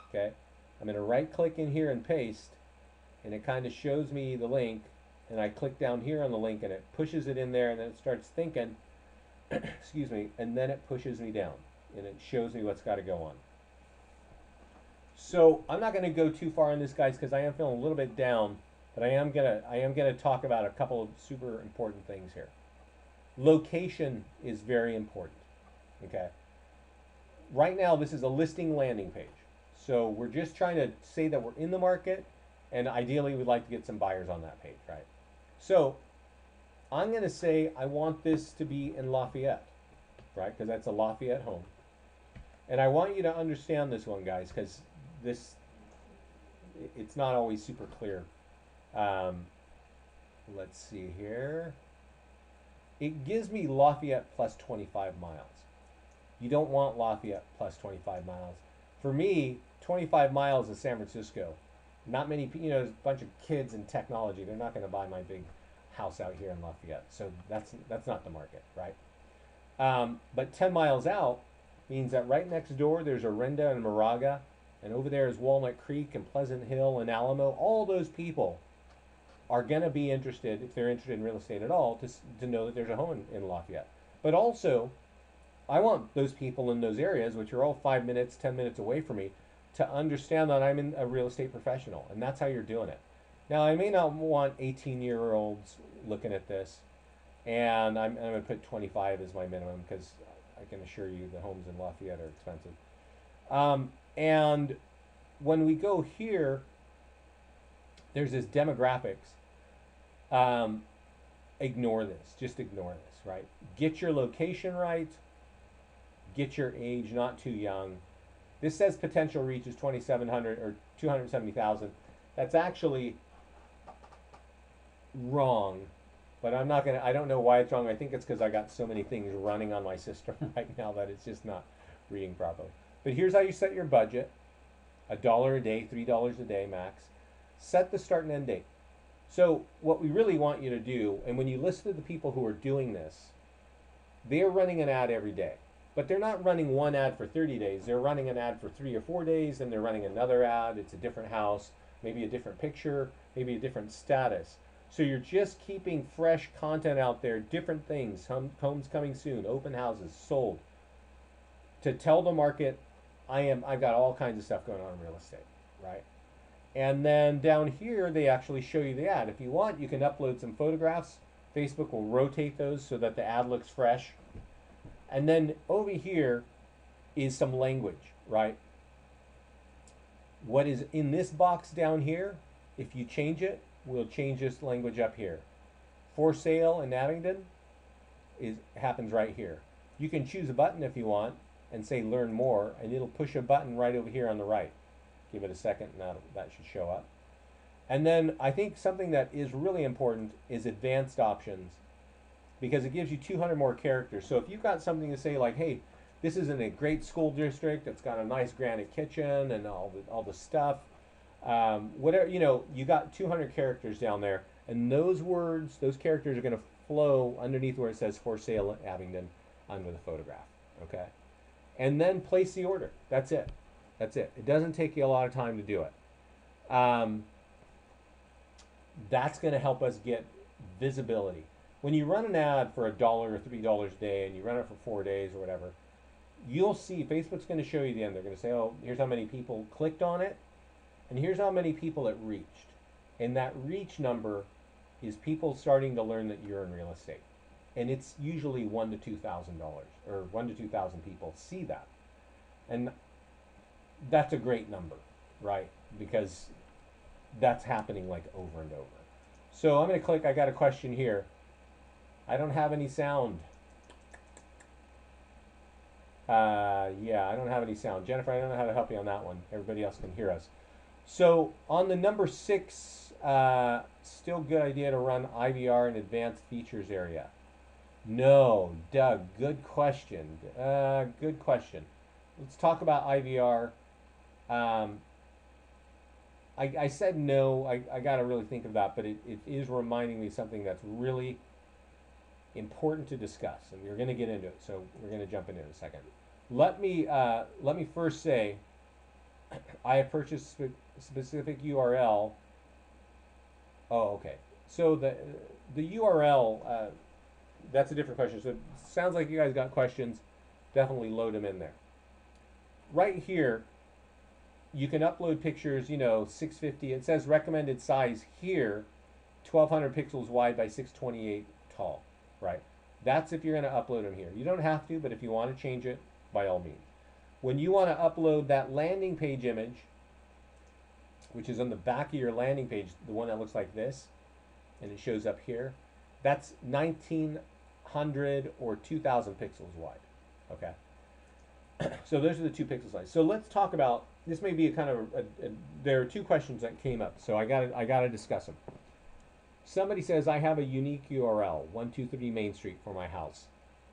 Okay? I'm going to right click in here and paste, and it kind of shows me the link, and I click down here on the link and it pushes it in there, and then it starts thinking, excuse me, and then it pushes me down and it shows me what's got to go on. So I'm not going to go too far on this, guys, because I am feeling a little bit down, but I am gonna talk about a couple of super important things here. Location is very important. Okay. Right now, this is a listing landing page. So we're just trying to say that we're in the market, and ideally we'd like to get some buyers on that page, right? So I'm going to say I want this to be in Lafayette, right? Because that's a Lafayette home. And I want you to understand this one, guys, because it's not always super clear. Let's see here. It gives me Lafayette plus 25 miles. You don't want Lafayette plus 25 miles. For me, 25 miles is San Francisco. Not many, there's a bunch of kids in technology. They're not going to buy my big house out here in Lafayette. So that's not the market, right? But 10 miles out means that right next door there's Orinda and Moraga, and over there is Walnut Creek and Pleasant Hill and Alamo. All those people are going to be interested, if they're interested in real estate at all, to know that there's a home in Lafayette. But also, I want those people in those areas, which are all 5 minutes, 10 minutes away from me, to understand that I'm a real estate professional, and that's how you're doing it. Now, I may not want 18-year-olds looking at this, and I'm going to put 25 as my minimum, because I can assure you the homes in Lafayette are expensive. And when we go here, there's this demographics. Ignore this. Just ignore this, right? Get your location right. Get your age not too young. This says potential reach is 2,700 or 270,000. That's actually wrong, but I don't know why it's wrong. I think it's because I got so many things running on my system right now that it's just not reading properly. But here's how you set your budget. $1 a day, $3 a day max. Set the start and end date. So what we really want you to do, and when you listen to the people who are doing this, they're running an ad every day. But they're not running one ad for 30 days. They're running an ad for 3 or 4 days, and they're running another ad. It's a different house, maybe a different picture, maybe a different status. So you're just keeping fresh content out there, different things, homes coming soon, open houses, sold, to tell the market, I've got all kinds of stuff going on in real estate, right? And then down here, they actually show you the ad. If you want, you can upload some photographs. Facebook will rotate those so that the ad looks fresh. And then over here is some language, right? What is in this box down here, if you change it, we'll change this language up here. For sale in Abingdon happens right here. You can choose a button if you want and say learn more, and it'll push a button right over here on the right. Give it a second, and that should show up. And then I think something that is really important is advanced options, because it gives you 200 more characters. So if you've got something to say like, hey, this is in a great school district, it's got a nice granite kitchen and all the stuff, whatever, you got 200 characters down there, and those words, those characters are going to flow underneath where it says for sale at Abingdon under the photograph, okay? And then place the order. That's it. That's it. It doesn't take you a lot of time to do it. That's going to help us get visibility. When you run an ad for $1 or $3 a day and you run it for 4 days or whatever, you'll see Facebook's going to show you the end. They're going to say, oh, here's how many people clicked on it, and here's how many people it reached. And that reach number is people starting to learn that you're in real estate. and it's usually $1,000 to $2,000, or 1 to 2,000 people see that, and that's a great number, right? Because that's happening like over and over. So I'm going to click. I got a question here. I don't have any sound. Yeah, I don't have any sound. Jennifer, I don't know how to help you on that one. Everybody else can hear us. So on the number 6, still good idea to run IVR in advanced features area. No, Doug, good question. Good question. Let's talk about IVR. I said no. I got to really think of that, but it is reminding me something that's really important to discuss, and we're going to get into it. So we're going to jump into it in a second. Let me first say, I have purchased specific URL. Oh, okay. So the URL, that's a different question. So it sounds like you guys got questions. Definitely load them in there. Right here, you can upload pictures, 650. It says recommended size here, 1200 pixels wide by 628 tall, right? That's if you're going to upload them here. You don't have to, but if you want to change it, by all means. When you want to upload that landing page image, which is on the back of your landing page, the one that looks like this, and it shows up here, that's 1900 or 2000 pixels wide, okay? So those are the 2 pixel size. So let's talk about, this may be a kind of, there are 2 questions that came up, so I gotta discuss them. Somebody says, I have a unique URL, 123 Main Street for my house.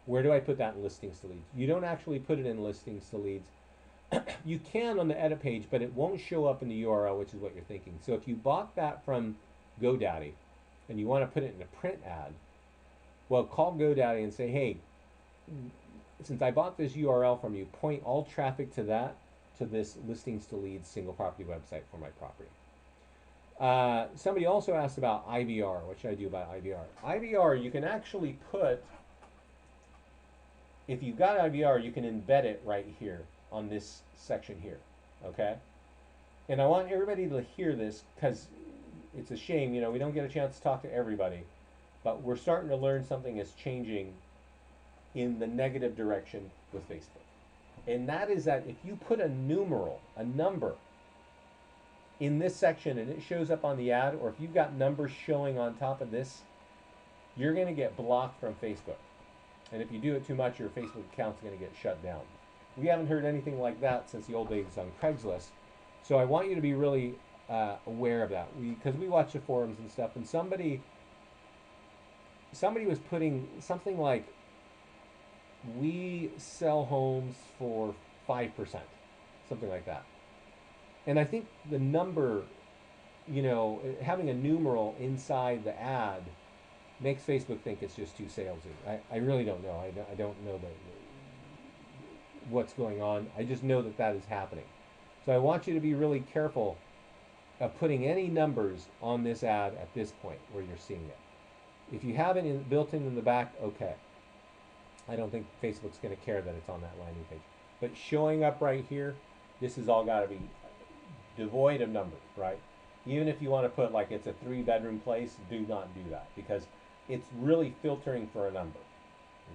Where do I put that in listings to leads? You don't actually put it in listings to leads. You can on the edit page, but it won't show up in the URL, which is what you're thinking. So if you bought that from GoDaddy and you want to put it in a print ad, well, call GoDaddy and say, hey, since I bought this URL from you, point all traffic to this listings to leads single property website for my property. Somebody also asked about IVR. What should I do about IVR? IVR, you can actually put, if you've got IVR, you can embed it right here on this section here, okay? And I want everybody to hear this because it's a shame, we don't get a chance to talk to everybody, but we're starting to learn something is changing in the negative direction with Facebook. And that is that if you put a numeral, a number, in this section and it shows up on the ad, or if you've got numbers showing on top of this, you're going to get blocked from Facebook. And if you do it too much, your Facebook account's going to get shut down. We haven't heard anything like that since the old days on Craigslist. So I want you to be really aware of that. Because we watch the forums and stuff, and somebody was putting something like, we sell homes for 5%, something like that. And I think the number, having a numeral inside the ad makes Facebook think it's just too salesy. I really don't know. I don't know what's going on. I just know that is happening. So I want you to be really careful of putting any numbers on this ad at this point where you're seeing it. If you have it built in the back, okay. I don't think Facebook's going to care that it's on that landing page. But showing up right here, this has all got to be devoid of numbers, right? Even if you want to put like it's a 3-bedroom place, do not do that because it's really filtering for a number,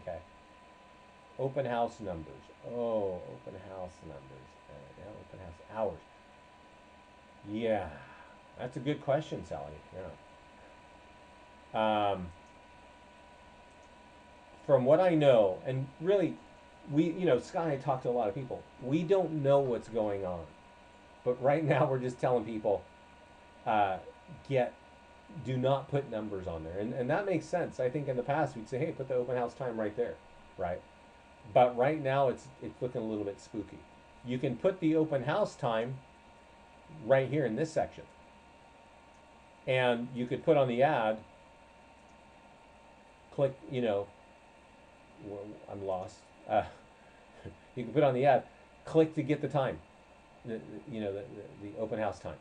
okay? Open house numbers. Oh, open house numbers. Open house hours. Yeah, that's a good question, Sally. Yeah. From what I know, and really, Scott and I talk to a lot of people. We don't know what's going on. But right now we're just telling people, do not put numbers on there. And that makes sense. I think in the past we'd say, hey, put the open house time right there, right? But right now it's looking a little bit spooky. You can put the open house time right here in this section. And you could put on the ad, click, I'm lost. You can put on the ad, click to get the time. The open house time,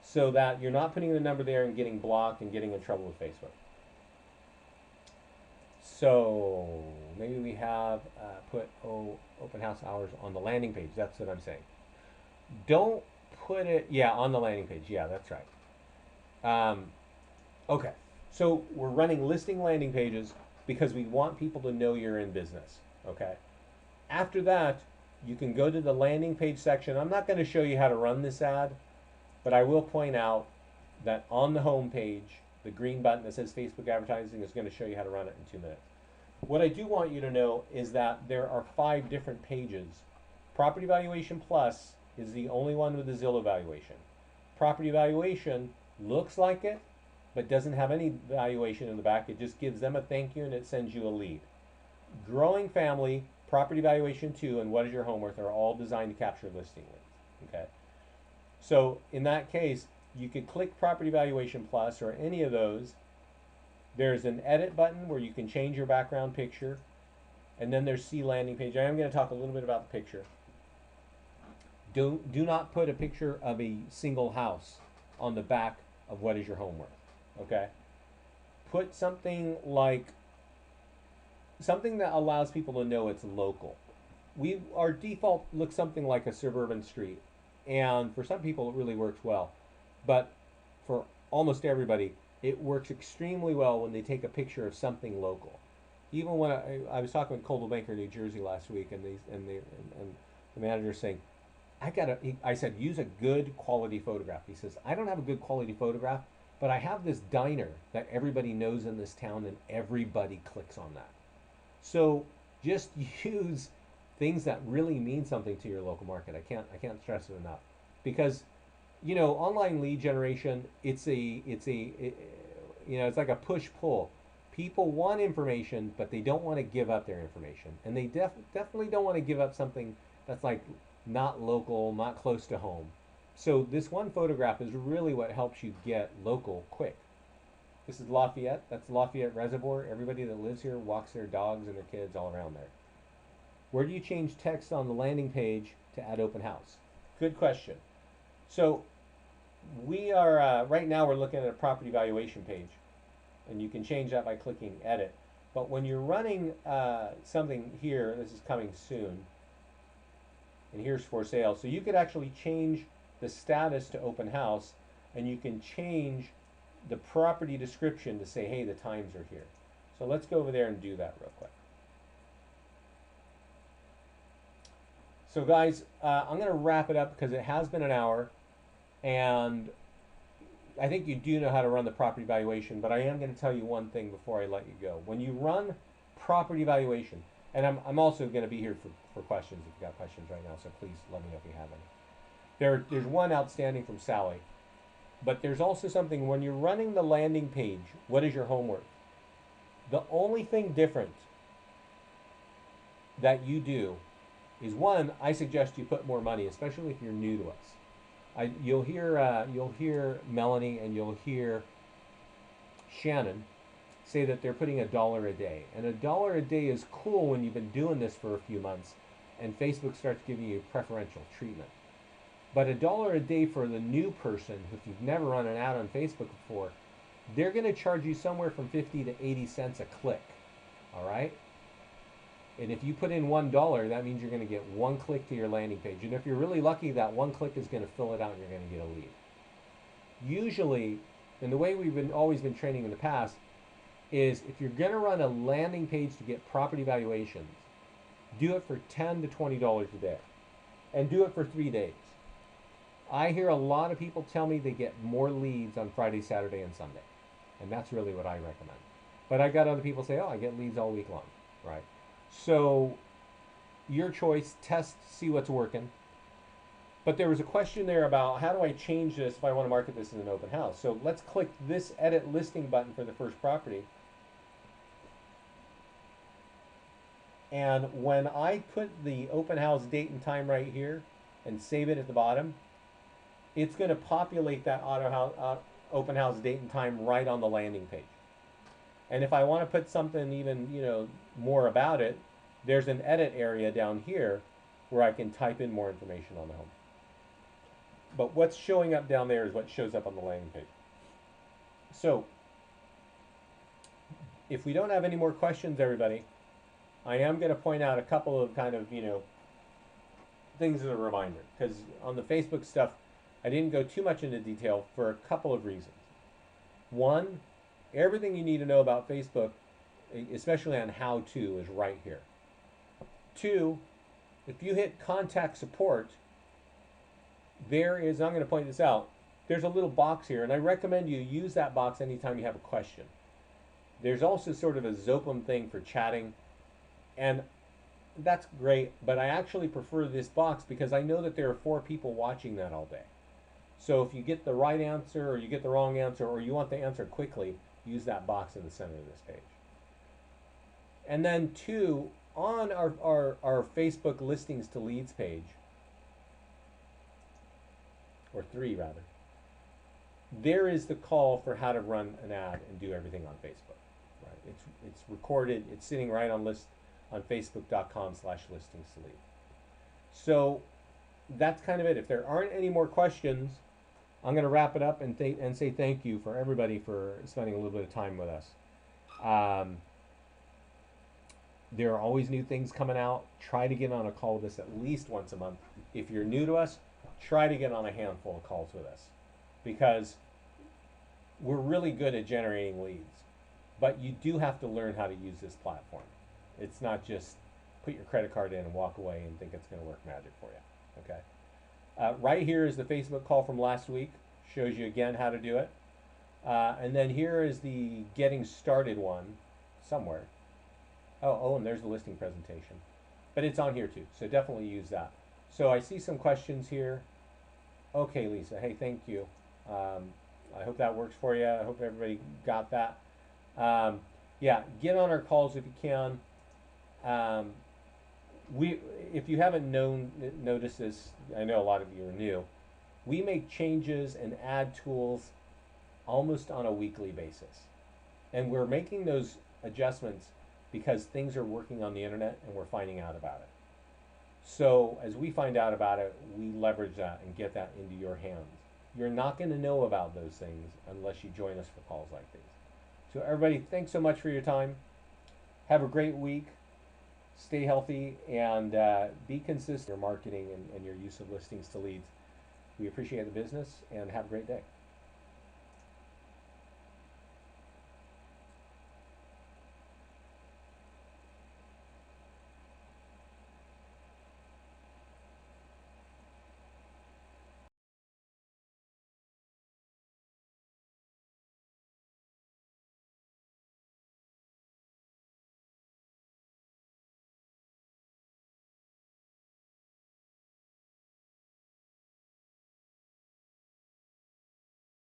so that you're not putting the number there and getting blocked and getting in trouble with Facebook. So maybe we have put open house hours on the landing page. That's what I'm saying. Don't put it, on the landing page. Yeah, that's right. Okay, so we're running listing landing pages. because we want people to know you're in business, okay? After that, you can go to the landing page section. I'm not going to show you how to run this ad, but I will point out that on the home page, the green button that says Facebook advertising is going to show you how to run it in 2 minutes. What I do want you to know is that there are 5 different pages. Property Valuation Plus is the only one with the Zillow valuation. Property Valuation looks like it, but doesn't have any valuation in the back. It just gives them a thank you and it sends you a lead. Growing Family, Property Valuation 2, and What is Your Home Worth are all designed to capture listing leads. Okay. So in that case, you could click Property Valuation Plus or any of those. There's an edit button where you can change your background picture, and then there's See Landing Page. I am going to talk a little bit about the picture. Do not put a picture of a single house on the back of What is Your Home Worth. Okay? Put something like something that allows people to know it's local. Our default looks something like a suburban street, and for some people it really works well, but for almost everybody it works extremely well when they take a picture of something local. Even when I was talking with Coldwell Banker, New Jersey last week, and the manager saying, I said, use a good quality photograph. He says, I don't have a good quality photograph, but I have this diner that everybody knows in this town, and everybody clicks on that. So just use things that really mean something to your local market. I can't stress it enough, because online lead generation, it's like a push-pull. People want information, but they don't want to give up their information, and they definitely don't want to give up something that's like not local, not close to home. So this one photograph is really what helps you get local quick. This is Lafayette. That's Lafayette Reservoir. Everybody that lives here walks their dogs and their kids all around there. Where do you change text on the landing page to add open house? Good question. So we are, right now we're looking at a property valuation page, and you can change that by clicking edit. But when you're running something here, this is coming soon, and here's for sale. So you could actually change the status to open house, and you can change the property description to say, hey, the times are here. So let's go over there and do that real quick. So guys, I'm going to wrap it up because it has been an hour, and I think you do know how to run the property valuation, but I am going to tell you one thing before I let you go. When you run property valuation, and I'm also going to be here for questions if you've got questions right now, so please let me know if you have any. There's one outstanding from Sally, but there's also something when you're running the landing page, what is your home worth? The only thing different that you do is, one, I suggest you put more money, especially if you're new to us. You'll hear Melanie and you'll hear Shannon say that they're putting $1 a day. And $1 a day is cool when you've been doing this for a few months and Facebook starts giving you preferential treatment. But $1 a day for the new person, if you've never run an ad on Facebook before, they're going to charge you somewhere from 50 to 80 cents a click. All right? And if you put in $1, that means you're going to get one click to your landing page. And if you're really lucky, that one click is going to fill it out and you're going to get a lead. Usually, and the way we've always been training in the past, is if you're going to run a landing page to get property valuations, do it for $10 to $20 a day. And do it for 3 days. I hear a lot of people tell me they get more leads on Friday, Saturday, and Sunday. And that's really what I recommend. But I got other people say, oh, I get leads all week long, right? So your choice, test, see what's working. But there was a question there about how do I change this if I want to market this as an open house. So let's click this edit listing button for the first property. And when I put the open house date and time right here and save it at the bottom, it's going to populate that open house date and time right on the landing page. And if I want to put something even, more about it, there's an edit area down here where I can type in more information on the home. But what's showing up down there is what shows up on the landing page. So if we don't have any more questions, everybody, I am going to point out a couple of things as a reminder. Because on the Facebook stuff, I didn't go too much into detail for a couple of reasons. One, everything you need to know about Facebook especially on how to, is right here. 2, if you hit contact support, there is, I'm going to point this out, there's a little box here, and I recommend you use that box anytime you have a question. There's also sort of a Zopum thing for chatting, and that's great, but I actually prefer this box because I know that there are 4 people watching that all day. So if you get the right answer or you get the wrong answer or you want the answer quickly, use that box in the center of this page. And then 2, on our Facebook listings to leads page, or 3 rather, there is the call for how to run an ad and do everything on Facebook. Right? It's recorded. It's sitting right on facebook.com/listings to lead. So that's kind of it. If there aren't any more questions, I'm going to wrap it up and say thank you for everybody for spending a little bit of time with us. There are always new things coming out. Try to get on a call with us at least once a month. If you're new to us, try to get on a handful of calls with us, because we're really good at generating leads, but you do have to learn how to use this platform. It's not just put your credit card in and walk away and think it's going to work magic for you. Okay. Right here is the Facebook call from last week. Shows you again how to do it. And then here is the getting started one somewhere. Oh, and there's the listing presentation. But it's on here too, so definitely use that. So I see some questions here. Okay, Lisa, hey, thank you. I hope that works for you. I hope everybody got that. Yeah, get on our calls if you can. If you haven't noticed this, I know a lot of you are new. We make changes and add tools almost on a weekly basis. And we're making those adjustments because things are working on the internet and we're finding out about it. So as we find out about it, we leverage that and get that into your hands. You're not going to know about those things unless you join us for calls like these. So everybody, thanks so much for your time. Have a great week. Stay healthy and be consistent in your marketing and your use of listings to leads. We appreciate the business and have a great day.